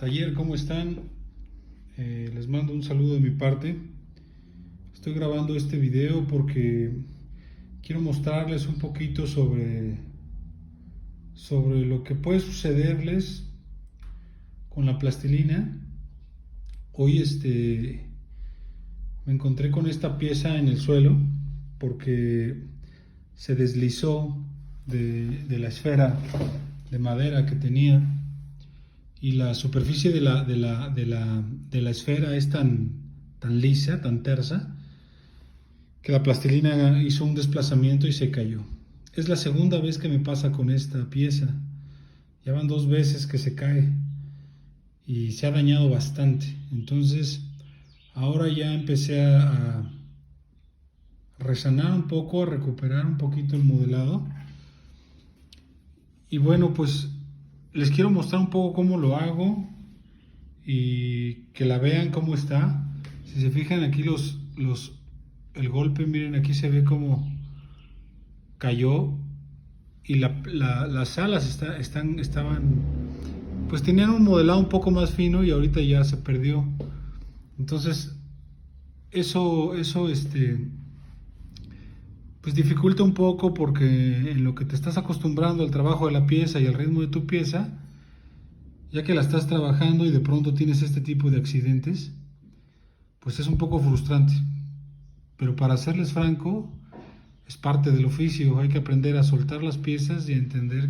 Taller, ¿cómo están? Les mando un saludo de mi parte. Estoy grabando este video porque quiero mostrarles un poquito sobre lo que puede sucederles con la plastilina. Hoy me encontré con esta pieza en el suelo porque se deslizó de la esfera de madera que tenía, y la superficie de la esfera es tan lisa, tan tersa, que la plastilina hizo un desplazamiento y se cayó. Es la segunda vez que me pasa con esta pieza. Ya van 2 veces que se cae y se ha dañado bastante. Entonces, ahora ya empecé a resanar un poco, a recuperar un poquito el modelado. Y bueno, pues les quiero mostrar un poco cómo lo hago y que la vean cómo está. Si se fijan aquí el golpe, miren, aquí se ve cómo cayó, y las alas estaban, pues tenían un modelado un poco más fino y ahorita ya se perdió. Entonces eso pues dificulta un poco, porque en lo que te estás acostumbrando al trabajo de la pieza y al ritmo de tu pieza, ya que la estás trabajando y de pronto tienes este tipo de accidentes, pues es un poco frustrante. Pero para serles franco, es parte del oficio. Hay que aprender a soltar las piezas y a entender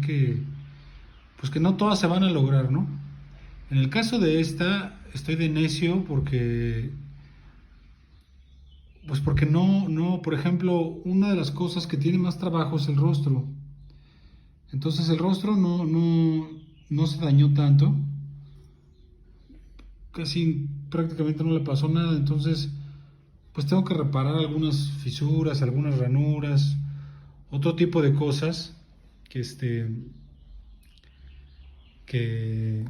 pues que no todas se van a lograr, ¿no? En el caso de esta, estoy de necio porque no, por ejemplo, una de las cosas que tiene más trabajo es el rostro. Entonces el rostro no se dañó tanto, casi prácticamente no le pasó nada. Entonces, pues tengo que reparar algunas fisuras, algunas ranuras, otro tipo de cosas que que,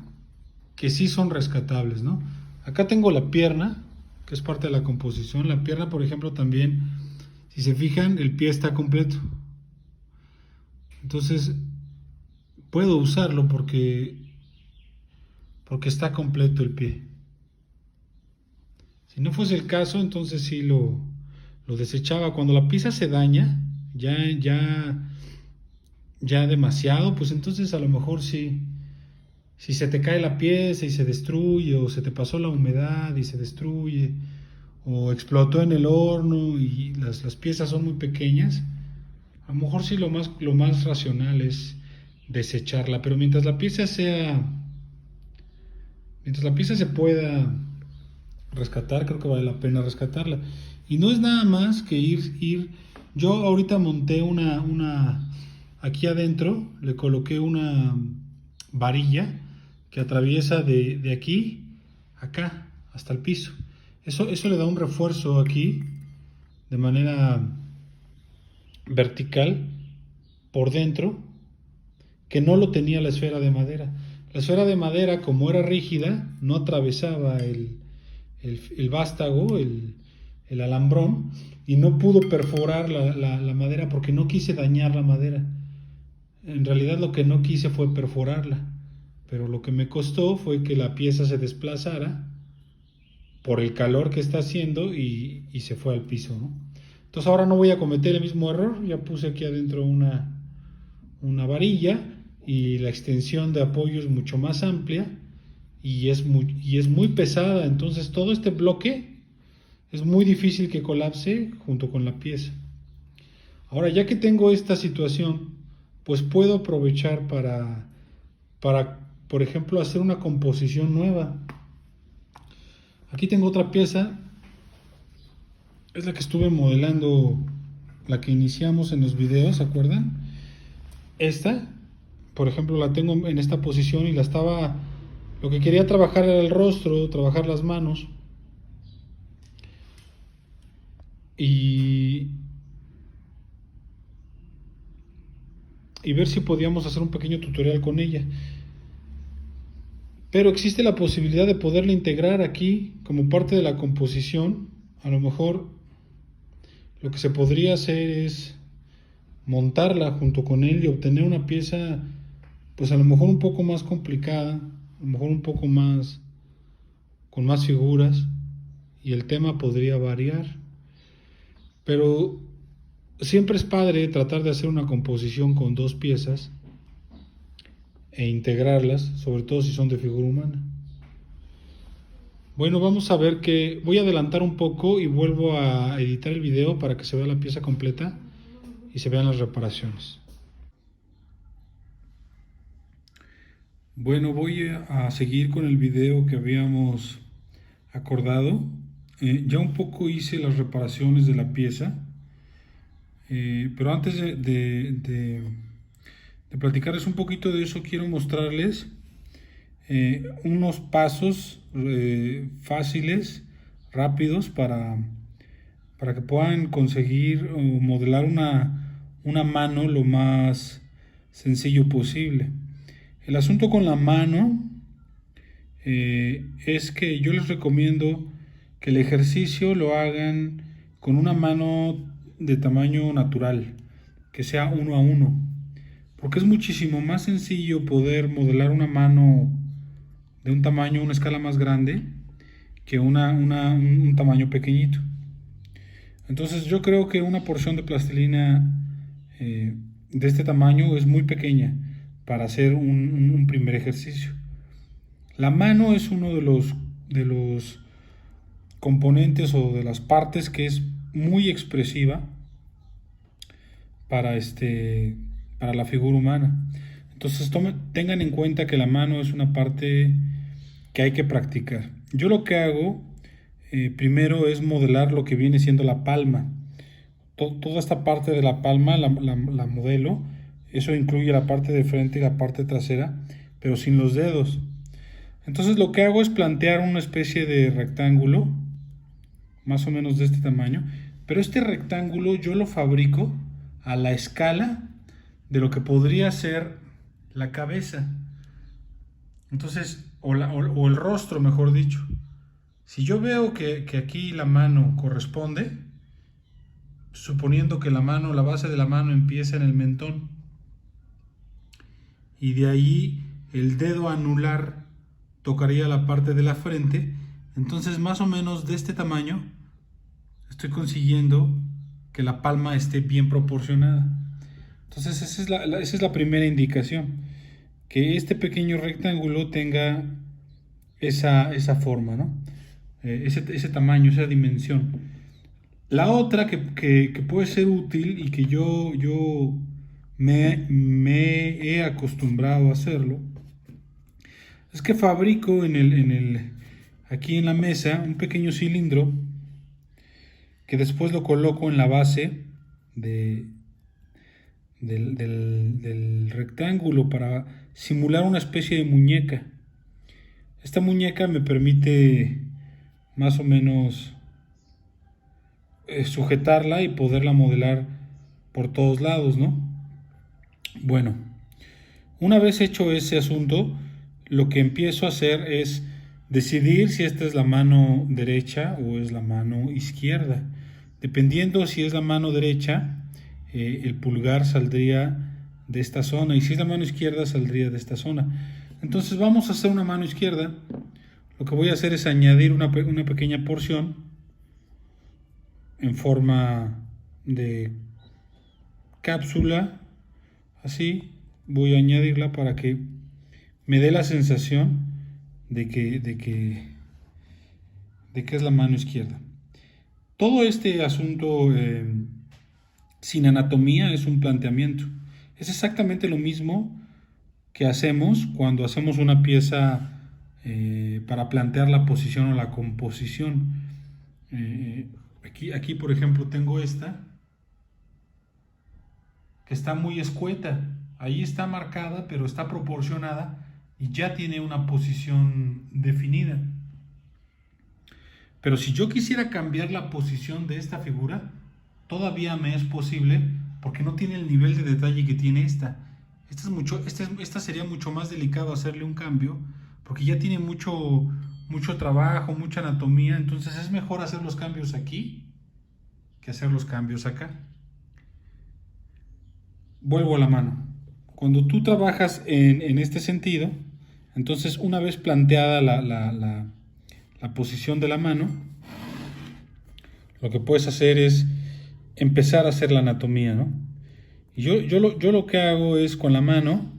que sí son rescatables, ¿no? Acá tengo la pierna, que es parte de la composición. La pierna, por ejemplo, también, si se fijan, el pie está completo. Entonces, puedo usarlo porque está completo el pie. Si no fuese el caso, entonces sí lo desechaba. Cuando la pieza se daña, ya demasiado, pues entonces a lo mejor sí. Si se te cae la pieza y se destruye, o se te pasó la humedad y se destruye, o explotó en el horno y las piezas son muy pequeñas, a lo mejor sí lo más racional es desecharla. Pero mientras la pieza se pueda rescatar, creo que vale la pena rescatarla. Y no es nada más que yo ahorita monté aquí adentro, le coloqué una varilla que atraviesa de aquí a acá hasta el piso. Eso le da un refuerzo aquí de manera vertical por dentro, que no lo tenía la esfera de madera. La esfera de madera, como era rígida, no atravesaba el vástago, el alambrón, y no pudo perforar la madera, porque no quise dañar la madera. En realidad lo que no quise fue perforarla, pero lo que me costó fue que la pieza se desplazara por el calor que está haciendo y se fue al piso, ¿no? Entonces ahora no voy a cometer el mismo error. Ya puse aquí adentro una varilla, y la extensión de apoyo es mucho más amplia y es muy pesada. Entonces todo este bloque es muy difícil que colapse junto con la pieza. Ahora, ya que tengo esta situación, pues puedo aprovechar para, por ejemplo, hacer una composición nueva. Aquí tengo otra pieza, es la que estuve modelando, la que iniciamos en los videos, ¿se acuerdan? Esta, por ejemplo, la tengo en esta posición, y lo que quería trabajar era el rostro, trabajar las manos, y ver si podíamos hacer un pequeño tutorial con ella. Pero existe la posibilidad de poderla integrar aquí como parte de la composición. A lo mejor lo que se podría hacer es montarla junto con él y obtener una pieza, pues a lo mejor un poco más complicada, a lo mejor un poco más, con más figuras, y el tema podría variar. Pero siempre es padre tratar de hacer una composición con dos piezas e integrarlas, sobre todo si son de figura humana. Bueno, vamos a ver que voy a adelantar un poco y vuelvo a editar el video para que se vea la pieza completa y se vean las reparaciones. Bueno, voy a seguir con el video que habíamos acordado. Ya un poco hice las reparaciones de la pieza, pero antes de platicarles un poquito de eso, quiero mostrarles unos pasos fáciles, rápidos, para que puedan conseguir o modelar una mano lo más sencillo posible. El asunto con la mano es que yo les recomiendo que el ejercicio lo hagan con una mano de tamaño natural, que sea 1 a 1, porque es muchísimo más sencillo poder modelar una mano de un tamaño, una escala más grande, que un tamaño pequeñito. Entonces yo creo que una porción de plastilina de este tamaño es muy pequeña para hacer un primer ejercicio. La mano es uno de los componentes o de las partes que es muy expresiva para, para la figura humana. Entonces tengan en cuenta que la mano es una parte que hay que practicar. Yo lo que hago primero es modelar lo que viene siendo la palma. Toda esta parte de la palma la modelo. Eso incluye la parte de frente y la parte trasera, pero sin los dedos. Entonces lo que hago es plantear una especie de rectángulo, más o menos de este tamaño, pero este rectángulo yo lo fabrico a la escala de lo que podría ser la cabeza. Entonces, o el rostro, mejor dicho. Si yo veo que aquí la mano corresponde, suponiendo que la base de la mano empieza en el mentón, y de ahí el dedo anular tocaría la parte de la frente, entonces más o menos de este tamaño estoy consiguiendo que la palma esté bien proporcionada. Entonces esa es la primera indicación, que este pequeño rectángulo tenga esa forma, ¿no? Ese tamaño, esa dimensión. La otra que puede ser útil y que yo me he acostumbrado a hacerlo, es que fabrico aquí en la mesa un pequeño cilindro que después lo coloco en la base del rectángulo para simular una especie de muñeca. Esta muñeca me permite más o menos sujetarla y poderla modelar por todos lados, ¿no? Bueno, una vez hecho ese asunto, lo que empiezo a hacer es decidir si esta es la mano derecha o es la mano izquierda. Dependiendo si es la mano derecha, el pulgar saldría de esta zona, y si es la mano izquierda saldría de esta zona. Entonces vamos a hacer una mano izquierda. Lo que voy a hacer es añadir una pequeña porción en forma de cápsula, así. Voy a añadirla para que me dé la sensación de que es la mano izquierda. Todo este asunto sin anatomía es un planteamiento. Es exactamente lo mismo que hacemos cuando hacemos una pieza para plantear la posición o la composición. Aquí, por ejemplo, tengo esta que está muy escueta. Ahí está marcada, pero está proporcionada y ya tiene una posición definida. Pero si yo quisiera cambiar la posición de esta figura, todavía me es posible porque no tiene el nivel de detalle que tiene esta. Esta sería mucho más delicado hacerle un cambio porque ya tiene mucho trabajo, mucha anatomía. Entonces es mejor hacer los cambios aquí que hacer los cambios acá. Vuelvo a la mano. Cuando tú trabajas en este sentido, Entonces, una vez planteada la posición de la mano, lo que puedes hacer es empezar a hacer la anatomía, ¿no? Y yo lo que hago es con la mano,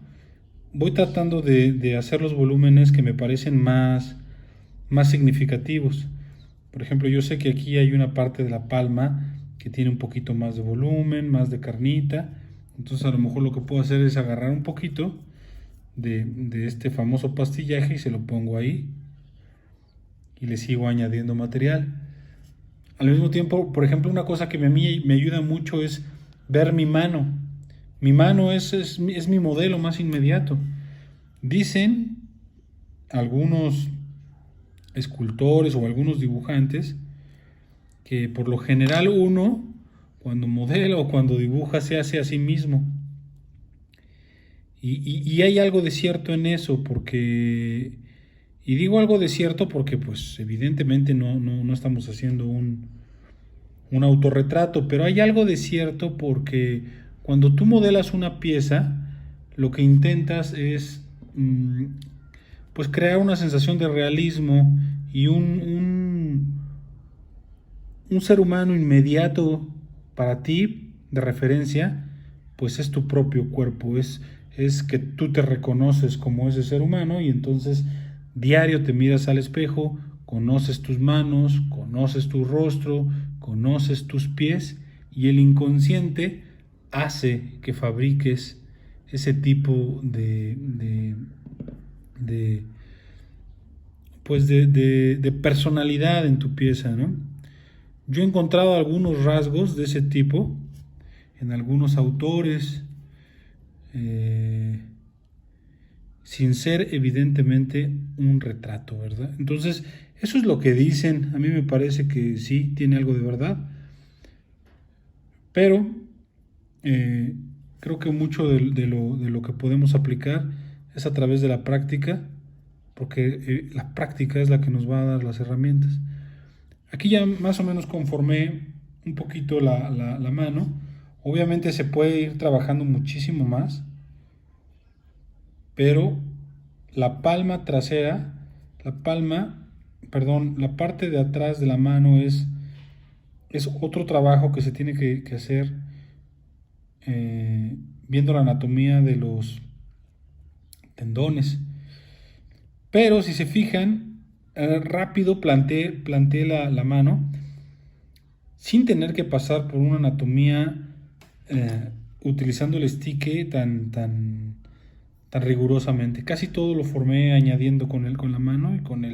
voy tratando de hacer los volúmenes que me parecen más significativos. Por ejemplo, yo sé que aquí hay una parte de la palma que tiene un poquito más de volumen, más de carnita. Entonces a lo mejor lo que puedo hacer es agarrar un poquito de este famoso pastillaje y se lo pongo ahí. Y le sigo añadiendo material. Al mismo tiempo, por ejemplo, una cosa que a mí me ayuda mucho es ver mi mano. Mi mano es mi modelo más inmediato. Dicen algunos escultores o algunos dibujantes que por lo general uno, cuando modela o cuando dibuja, se hace a sí mismo. Y hay algo de cierto en eso, porque... Y digo algo de cierto porque, pues, evidentemente no estamos haciendo un autorretrato, pero hay algo de cierto porque cuando tú modelas una pieza, lo que intentas es, pues, crear una sensación de realismo y un ser humano inmediato para ti, de referencia, pues es tu propio cuerpo, es que tú te reconoces como ese ser humano y entonces diario te miras al espejo, conoces tus manos, conoces tu rostro, conoces tus pies y el inconsciente hace que fabriques ese tipo de personalidad en tu pieza, ¿no? Yo he encontrado algunos rasgos de ese tipo en algunos autores, sin ser evidentemente un retrato, ¿verdad? Entonces, eso es lo que dicen. A mí me parece que sí, tiene algo de verdad, pero creo que mucho de lo que podemos aplicar es a través de la práctica, porque la práctica es la que nos va a dar las herramientas. Aquí ya más o menos conformé un poquito la mano. Obviamente se puede ir trabajando muchísimo más, pero la palma trasera, la parte de atrás de la mano es otro trabajo que se tiene que hacer viendo la anatomía de los tendones. Pero si se fijan, rápido planteé la mano sin tener que pasar por una anatomía utilizando el estique tan rigurosamente. Casi todo lo formé añadiendo con la mano y con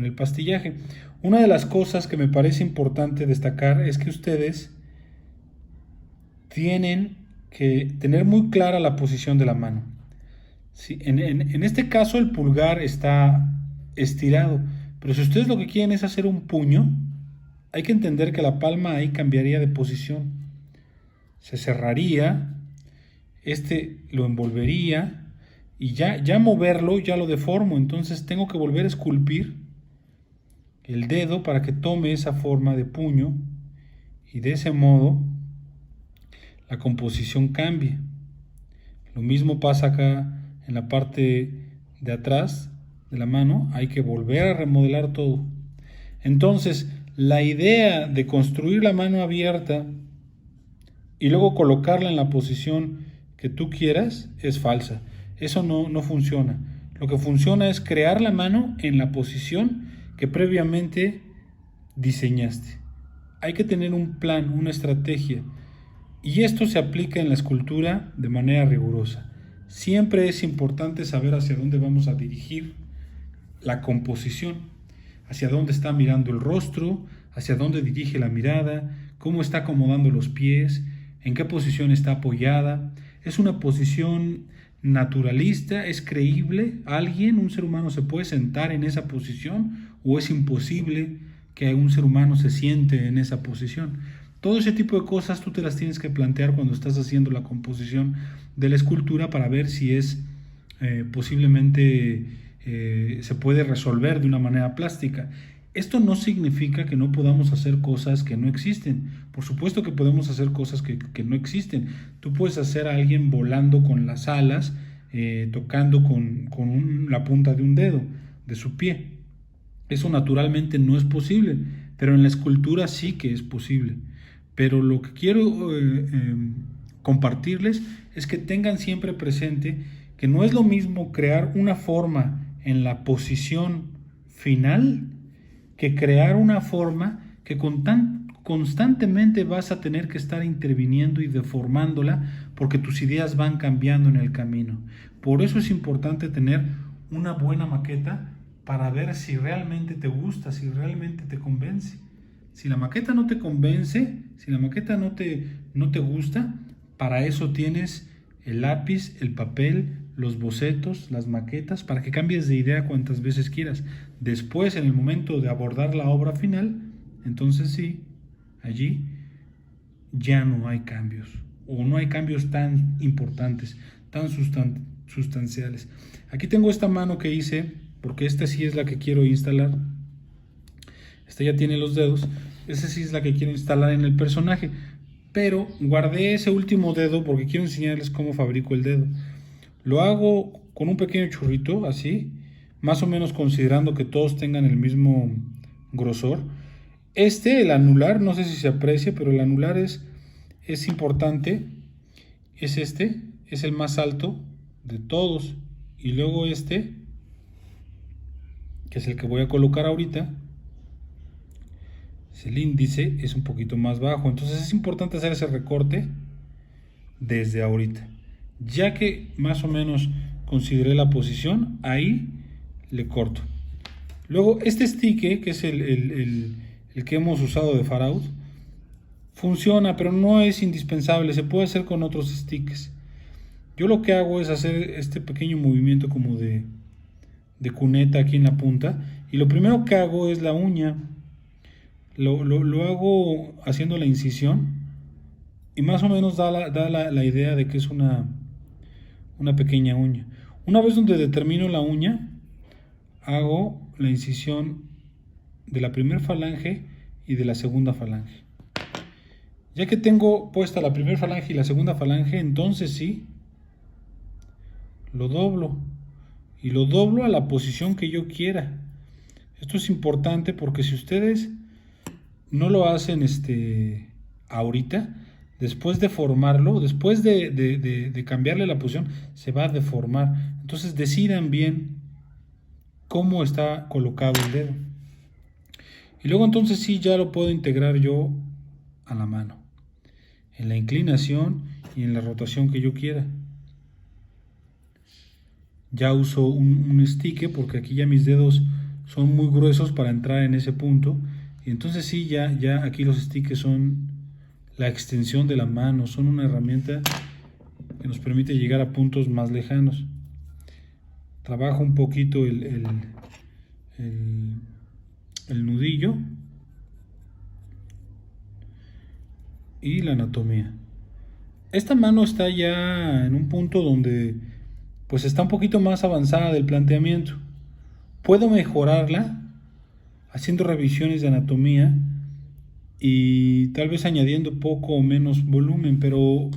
el pastillaje. Una de las cosas que me parece importante destacar es que ustedes tienen que tener muy clara la posición de la mano. Sí, en este caso el pulgar está estirado, pero si ustedes lo que quieren es hacer un puño, hay que entender que la palma ahí cambiaría de posición. Se cerraría, lo envolvería y ya moverlo ya lo deformo, entonces tengo que volver a esculpir el dedo para que tome esa forma de puño y de ese modo la composición cambie. Lo mismo pasa acá en la parte de atrás de la mano, hay que volver a remodelar todo. Entonces, la idea de construir la mano abierta y luego colocarla en la posición que tú quieras es falsa. Eso no funciona. Lo que funciona es crear la mano en la posición que previamente diseñaste. Hay que tener un plan, una estrategia. Y esto se aplica en la escultura de manera rigurosa. Siempre es importante saber hacia dónde vamos a dirigir la composición, hacia dónde está mirando el rostro, hacia dónde dirige la mirada, cómo está acomodando los pies, en qué posición está apoyada. Es una posición naturalista, es creíble. Un ser humano se puede sentar en esa posición o es imposible que un ser humano se siente en esa posición. Todo ese tipo de cosas tú te las tienes que plantear cuando estás haciendo la composición de la escultura para ver si es posiblemente se puede resolver de una manera plástica. Esto no significa que no podamos hacer cosas que no existen. Por supuesto que podemos hacer cosas que no existen. Tú puedes hacer a alguien volando con las alas tocando con la punta de un dedo de su pie. Eso naturalmente no es posible, pero en la escultura sí que es posible. Pero lo que quiero compartirles es que tengan siempre presente que no es lo mismo crear una forma en la posición final que crear una forma que constantemente vas a tener que estar interviniendo y deformándola porque tus ideas van cambiando en el camino. Por eso es importante tener una buena maqueta para ver si realmente te gusta, si realmente te convence. Si la maqueta no te convence, si la maqueta no te gusta, para eso tienes el lápiz, el papel, los bocetos, las maquetas, para que cambies de idea cuantas veces quieras. Después, en el momento de abordar la obra final, entonces sí, allí ya no hay cambios, o no hay cambios tan importantes, tan sustanciales. Aquí tengo esta mano que hice, porque esta sí es la que quiero instalar. Esta ya tiene los dedos. Esa sí es la que quiero instalar en el personaje. Pero guardé ese último dedo porque quiero enseñarles cómo fabrico el dedo. Lo hago con un pequeño churrito, así, más o menos considerando que todos tengan el mismo grosor. El anular, no sé si se aprecia, pero el anular es importante. Es es el más alto de todos. Y luego que es el que voy a colocar ahorita, el índice es un poquito más bajo. Entonces es importante hacer ese recorte desde ahorita. Ya que más o menos consideré la posición, ahí le corto. Luego este stick, que es el que hemos usado de Far Out, funciona, pero no es indispensable. Se puede hacer con otros sticks. Yo lo que hago es hacer este pequeño movimiento como de cuneta aquí en la punta. Y lo primero que hago es la uña. Lo hago haciendo la incisión y más o menos da la idea de que es una pequeña uña. Una vez donde determino la uña, hago la incisión de la primera falange y de la segunda falange. Ya que tengo puesta la primera falange y la segunda falange, entonces sí, lo doblo. Y lo doblo a la posición que yo quiera. Esto es importante porque si ustedes no lo hacen ahorita, después de formarlo, después de cambiarle la posición, se va a deformar. Entonces decidan bien cómo está colocado el dedo. Y luego entonces sí ya lo puedo integrar yo a la mano, en la inclinación y en la rotación que yo quiera. Ya uso un stick porque aquí ya mis dedos son muy gruesos para entrar en ese punto. Y entonces sí, ya aquí los sticks son la extensión de la mano, son una herramienta que nos permite llegar a puntos más lejanos. Trabajo un poquito el nudillo y la anatomía. Esta mano está ya en un punto donde pues está un poquito más avanzada del planteamiento. Puedo mejorarla haciendo revisiones de anatomía y tal vez añadiendo poco o menos volumen, pero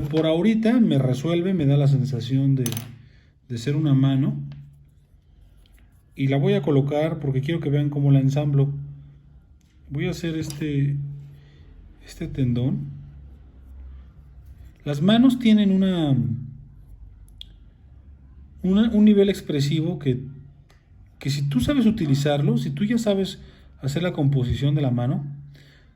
por ahorita me resuelve, me da la sensación de ser una mano. Y la voy a colocar porque quiero que vean cómo la ensamblo. Voy a hacer este tendón. Las manos tienen un nivel expresivo que si tú sabes utilizarlo, si tú ya sabes hacer la composición de la mano,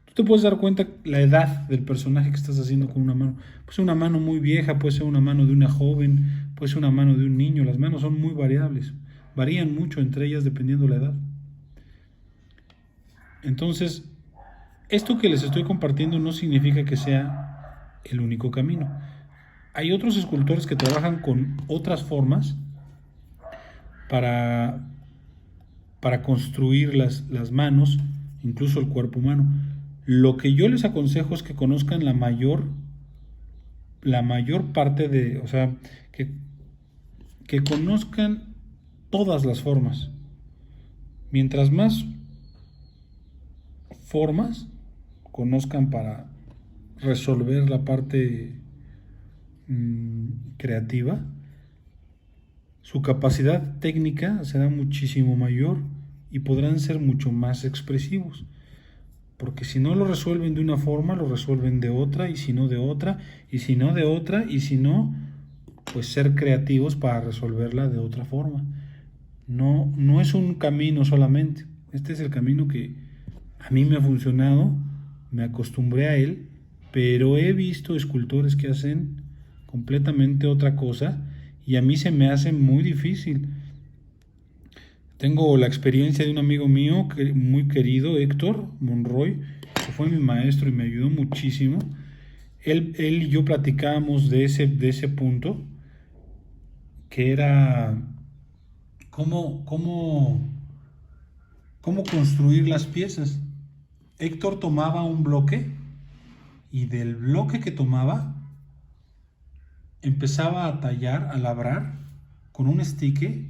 tú te puedes dar cuenta la edad del personaje que estás haciendo con una mano. Puede ser una mano muy vieja, puede ser una mano de una joven, puede ser una mano de un niño. Las manos son muy variables, varían mucho entre ellas dependiendo la edad. Entonces, esto que les estoy compartiendo no significa que sea el único camino. Hay otros escultores que trabajan con otras formas para construir las manos, incluso el cuerpo humano. Lo que yo les aconsejo es que conozcan la mayor parte o sea, que conozcan todas las formas. Mientras más formas conozcan para resolver la parte creativa, su capacidad técnica será muchísimo mayor y podrán ser mucho más expresivos. Porque si no lo resuelven de una forma, lo resuelven de otra, y si no de otra, y si no de otra, y si no, pues ser creativos para resolverla de otra forma. No es un camino solamente. Este es el camino que a mí me ha funcionado, me acostumbré a él, pero he visto escultores que hacen completamente otra cosa y a mí se me hace muy difícil. Tengo la experiencia de un amigo mío muy querido, Héctor Monroy, que fue mi maestro y me ayudó muchísimo. Él y yo platicábamos de ese punto, que era cómo construir las piezas. Héctor tomaba un bloque y del bloque que tomaba empezaba a tallar, a labrar con un estique,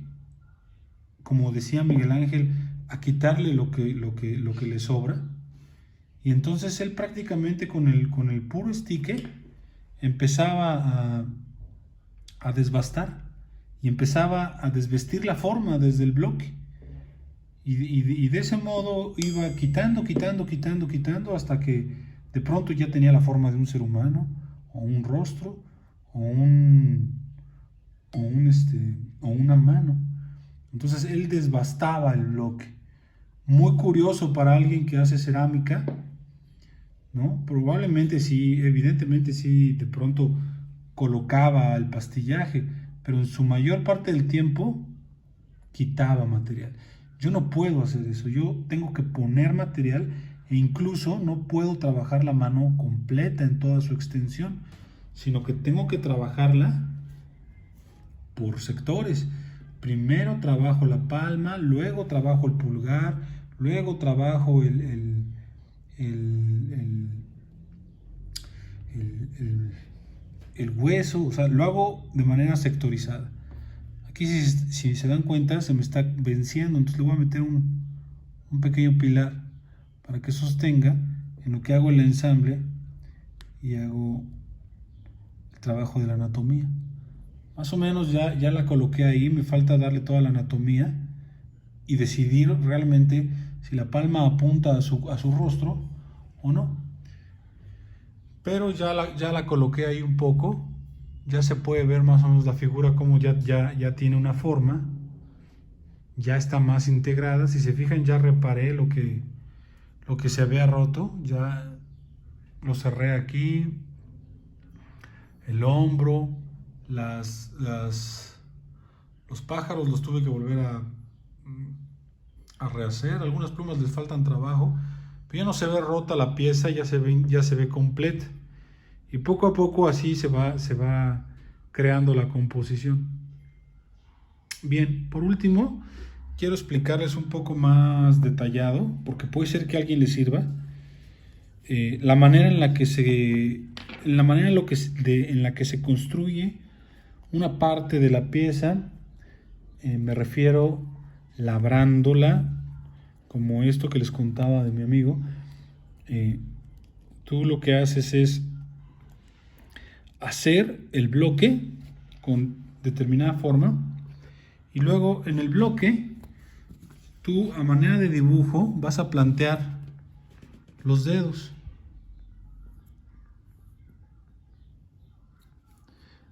como decía Miguel Ángel, a quitarle lo que le sobra. Y entonces él prácticamente con el puro estique empezaba a desbastar y empezaba a desvestir la forma desde el bloque. Y de ese modo iba quitando hasta que de pronto ya tenía la forma de un ser humano, o un rostro, o una mano. Entonces él desbastaba el bloque. Muy curioso para alguien que hace cerámica, ¿no? Probablemente sí, evidentemente sí, de pronto colocaba el pastillaje, pero en su mayor parte del tiempo quitaba material. Yo no puedo hacer eso, yo tengo que poner material e incluso no puedo trabajar la mano completa en toda su extensión, sino que tengo que trabajarla por sectores. Primero trabajo la palma, luego trabajo el pulgar, luego trabajo el hueso, o sea, lo hago de manera sectorizada. Aquí si se dan cuenta se me está venciendo, entonces le voy a meter un pequeño pilar para que sostenga en lo que hago el ensamble y hago el trabajo de la anatomía. Más o menos ya la coloqué ahí, me falta darle toda la anatomía y decidir realmente si la palma apunta a su rostro o no. Pero ya la coloqué ahí un poco, ya se puede ver más o menos la figura como ya tiene una forma, ya está más integrada. Si se fijan, ya reparé lo que se había roto, ya lo cerré aquí, el hombro, los pájaros los tuve que volver a rehacer. Algunas plumas les faltan trabajo, pero ya no se ve rota la pieza, ya se ve completa, y poco a poco así se va creando la composición. Bien, por último quiero explicarles un poco más detallado, porque puede ser que a alguien le sirva, la manera en la que se construye una parte de la pieza. Me refiero labrándola, como esto que les contaba de mi amigo. Tú lo que haces es hacer el bloque con determinada forma, y luego en el bloque tú, a manera de dibujo, vas a plantear los dedos.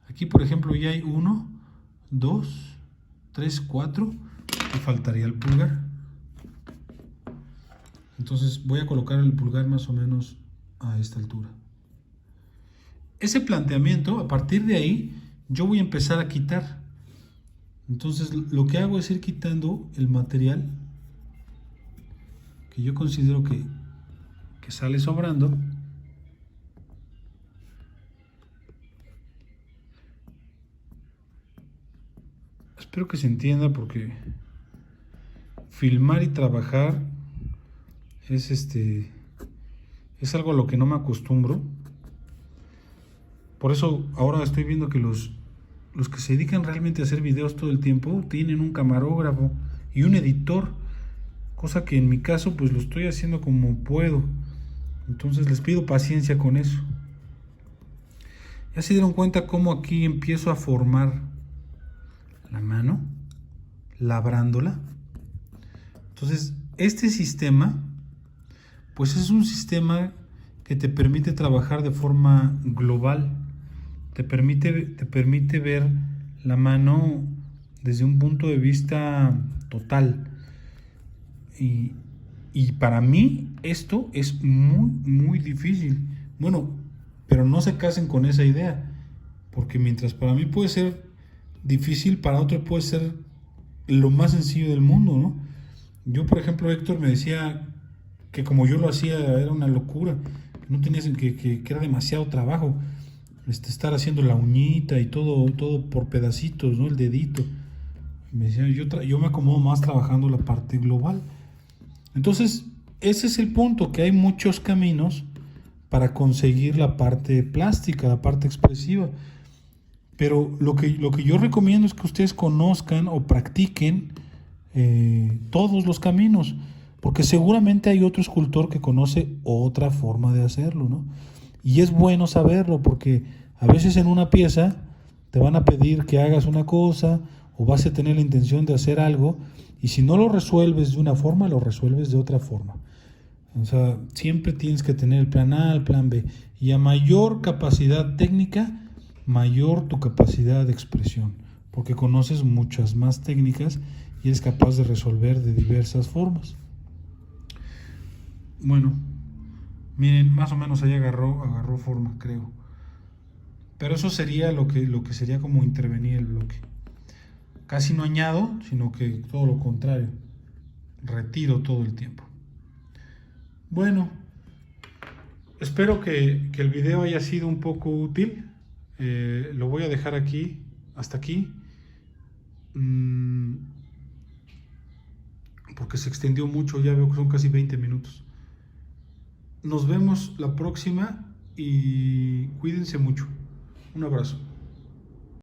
Aquí, por ejemplo, ya hay 1, 2, 3, 4. Me faltaría el pulgar. Entonces voy a colocar el pulgar más o menos a esta altura. Ese planteamiento, a partir de ahí, yo voy a empezar a quitar. Entonces lo que hago es ir quitando el material que yo considero que sale sobrando. Espero que se entienda, porque filmar y trabajar es algo a lo que no me acostumbro. Por eso ahora estoy viendo que los que se dedican realmente a hacer videos todo el tiempo tienen un camarógrafo y un editor, cosa que en mi caso pues lo estoy haciendo como puedo. Entonces les pido paciencia con eso. Ya se dieron cuenta cómo aquí empiezo a formar la mano, labrándola. Entonces, este sistema, pues es un sistema que te permite trabajar de forma global. Te permite ver la mano desde un punto de vista total. Y para mí esto es muy, muy difícil. Bueno, pero no se casen con esa idea, porque mientras para mí puede ser difícil, para otro puede ser lo más sencillo del mundo, ¿no? Yo, por ejemplo, Héctor me decía que como yo lo hacía era una locura, que no tenía que era demasiado trabajo, estar haciendo la uñita y todo por pedacitos, ¿no? El dedito. Me decía, yo me acomodo más trabajando la parte global. Entonces, ese es el punto, que hay muchos caminos para conseguir la parte plástica, la parte expresiva. Pero lo que yo recomiendo es que ustedes conozcan o practiquen todos los caminos, porque seguramente hay otro escultor que conoce otra forma de hacerlo, ¿no? Y es bueno saberlo, porque a veces en una pieza te van a pedir que hagas una cosa o vas a tener la intención de hacer algo, y si no lo resuelves de una forma, lo resuelves de otra forma. O sea, siempre tienes que tener el plan A, el plan B. Y a mayor capacidad técnica, mayor tu capacidad de expresión, porque conoces muchas más técnicas y eres capaz de resolver de diversas formas. Bueno, miren, más o menos ahí agarró forma, creo. Pero eso sería lo que sería como intervenir el bloque. Casi no añado, sino que todo lo contrario. Retiro todo el tiempo. Bueno, espero que el video haya sido un poco útil. Lo voy a dejar aquí, hasta aquí. Porque se extendió mucho, ya veo que son casi 20 minutos. Nos vemos la próxima y cuídense mucho. Un abrazo.